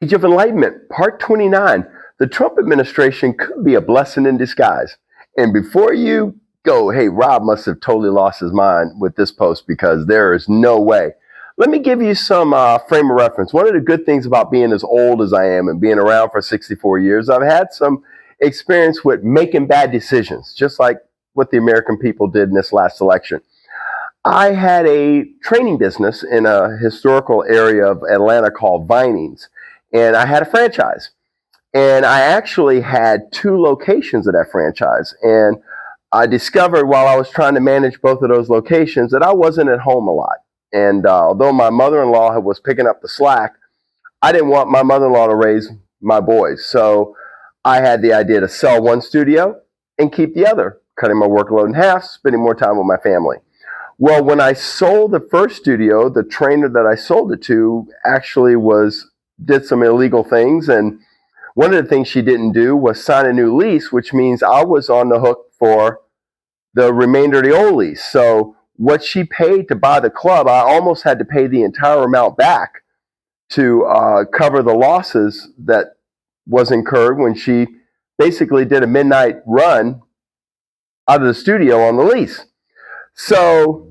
Age of Enlightenment, Part 29. The Trump administration could be a blessing in disguise. And before you go, hey, Rob must have totally lost his mind with this post because there is no way. Let me give you some frame of reference. One of the good things about being as old as I am and being around for 64 years, I've had some experience with making bad decisions, just like what the American people did in this last election. I had a training business in a historical area of Atlanta called Vinings, and I had a franchise. And I actually had two locations of that franchise. And I discovered while I was trying to manage both of those locations that I wasn't at home a lot. And although my mother in law was picking up the slack, I didn't want my mother in law to raise my boys. So I had the idea to sell one studio and keep the other, cutting my workload in half, spending more time with my family. Well, when I sold the first studio, the trainer that I sold it to actually did some illegal things, and one of the things she didn't do was sign a new lease, which means I was on the hook for the remainder of the old lease. So what she paid to buy the club, I almost had to pay the entire amount back to cover the losses that was incurred when she basically did a midnight run out of the studio on the lease. So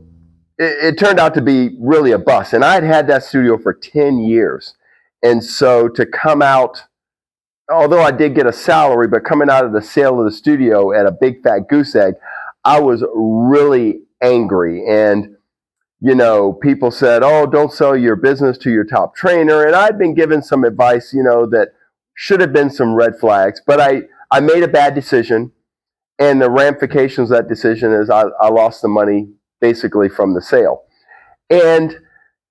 it turned out to be really a bust. And I had had that studio for 10 years. And so to come out, although I did get a salary, but coming out of the sale of the studio at a big fat goose egg, I was really angry. And, people said, oh, don't sell your business to your top trainer. And I'd been given some advice, that should have been some red flags. But I made a bad decision. And the ramifications of that decision is I lost the money basically from the sale. And,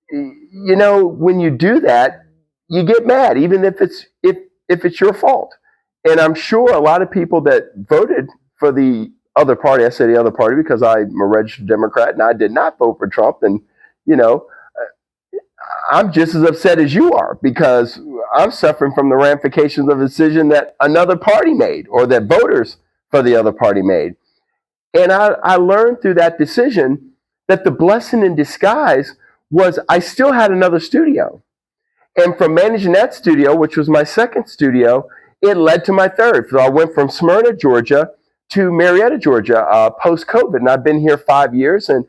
when you do that, you get mad, even if it's your fault. And I'm sure a lot of people that voted for the other party, I say the other party because I'm a registered Democrat and I did not vote for Trump. And, I'm just as upset as you are because I'm suffering from the ramifications of a decision that another party made or that voters for the other party made. And I learned through that decision that the blessing in disguise was I still had another studio. And from managing that studio, which was my second studio, it led to my third. So I went from Smyrna, Georgia to Marietta, Georgia, post-COVID. And I've been here 5 years. And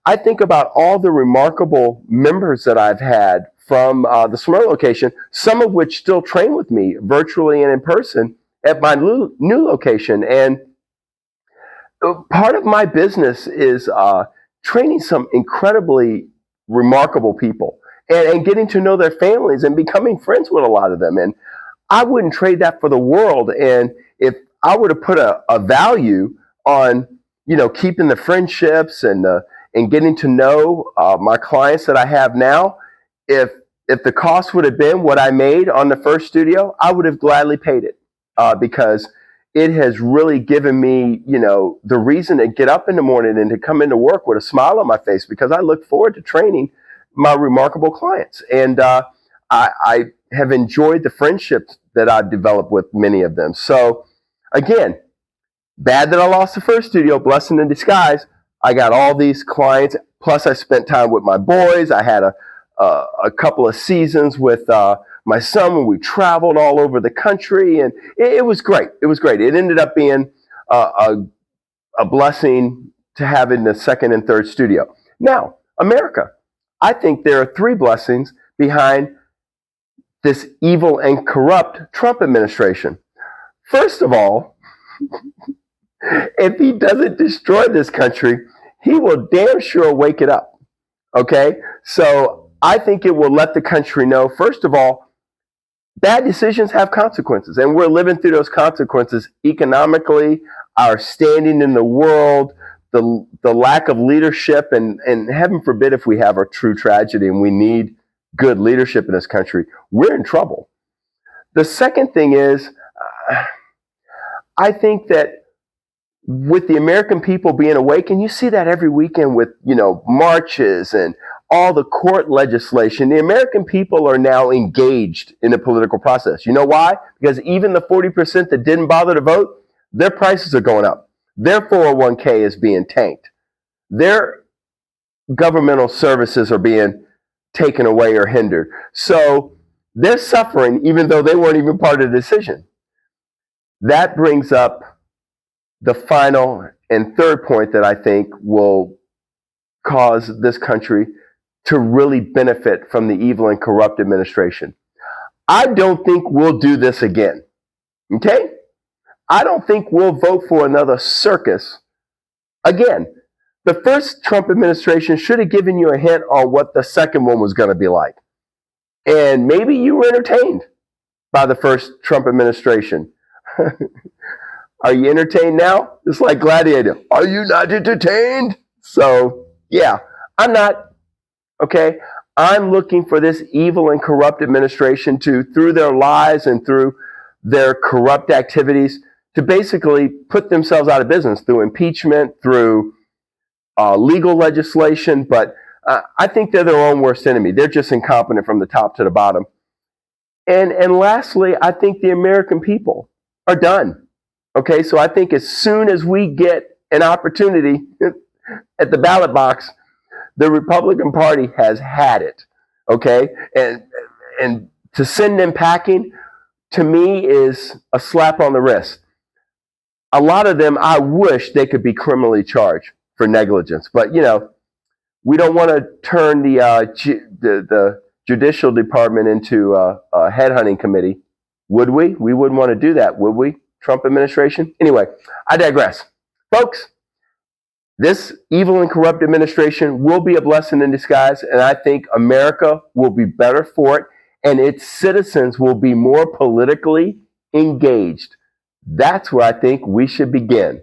I think about all the remarkable members that I've had from the Smyrna location, some of which still train with me virtually and in person at my new location. And part of my business is training some incredibly remarkable people and getting to know their families and becoming friends with a lot of them. And I wouldn't trade that for the world. And if I were to put a value on, keeping the friendships and getting to know my clients that I have now, if the cost would have been what I made on the first studio, I would have gladly paid it because it has really given me, the reason to get up in the morning and to come into work with a smile on my face because I look forward to training my remarkable clients. And I have enjoyed the friendships that I've developed with many of them. So again, bad that I lost the first studio, blessing in disguise. I got all these clients. Plus I spent time with my boys. I had a couple of seasons with my son when we traveled all over the country, and it was great. It was great. It ended up being a blessing to have in the second and third studio. Now, America, I think there are three blessings behind this evil and corrupt Trump administration. First of all, if he doesn't destroy this country, he will damn sure wake it up. Okay? So I think it will let the country know, first of all, bad decisions have consequences, and we're living through those consequences economically, our standing in the world, the lack of leadership, and heaven forbid if we have a true tragedy and we need good leadership in this country, we're in trouble. The second thing is, I think that with the American people being awake, and you see that every weekend with, marches and all the court legislation, the American people are now engaged in the political process. You know why? Because even the 40% that didn't bother to vote, their prices are going up. Their 401k is being tanked. Their governmental services are being taken away or hindered. So They're suffering even though they weren't even part of the decision. That brings up the final and third point that I think will cause this country to really benefit from the evil and corrupt administration. I don't think we'll do this again. Okay? I don't think we'll vote for another circus again. The first Trump administration should have given you a hint on what the second one was going to be like. And maybe you were entertained by the first Trump administration. Are you entertained now? It's like Gladiator. Are you not entertained? So, yeah, I'm not. Okay? I'm looking for this evil and corrupt administration to, through their lies and through their corrupt activities, to basically put themselves out of business through impeachment, through legal legislation. But I think they're their own worst enemy. They're just incompetent from the top to the bottom. And lastly, I think the American people are done. Okay, so I think as soon as we get an opportunity at the ballot box, the Republican Party has had it. Okay, and to send them packing, to me, is a slap on the wrist. A lot of them, I wish they could be criminally charged for negligence, but we don't want to turn the judicial department into a headhunting committee, would we? We wouldn't want to do that, would we? Trump administration? Anyway, I digress. Folks, this evil and corrupt administration will be a blessing in disguise, and I think America will be better for it, and its citizens will be more politically engaged. That's where I think we should begin.